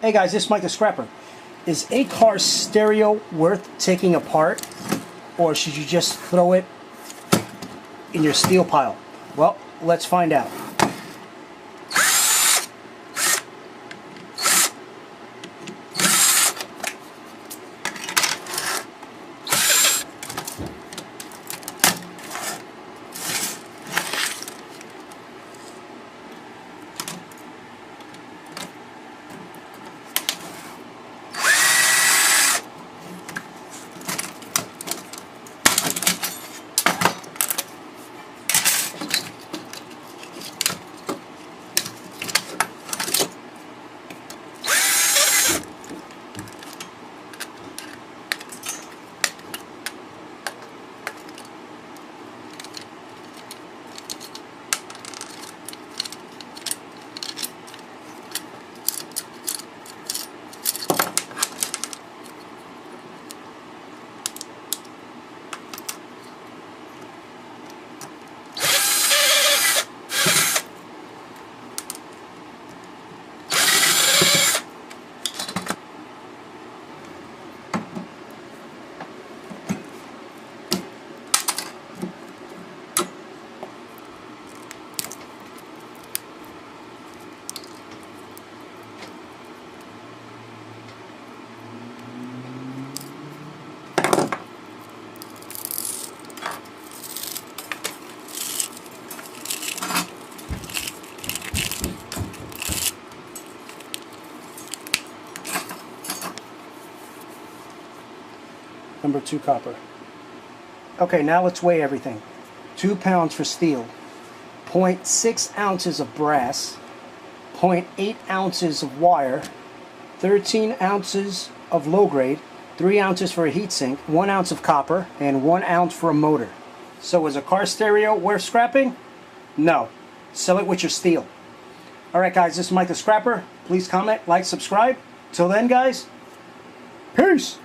Hey guys, this is Mike the Scrapper. Is a car stereo worth taking apart, or should you just throw it in your steel pile? Well, let's find out. Number 2 copper. Okay, now let's weigh everything. 2 pounds for steel, 0.6 ounces of brass, 0.8 ounces of wire, 13 ounces of low grade, 3 ounces for a heatsink, 1 ounce of copper, and 1 ounce for a motor. So is a car stereo worth scrapping? No. Sell it with your steel. Alright guys, this is Mike the Scrapper. Please comment, like, subscribe. Till then guys, peace!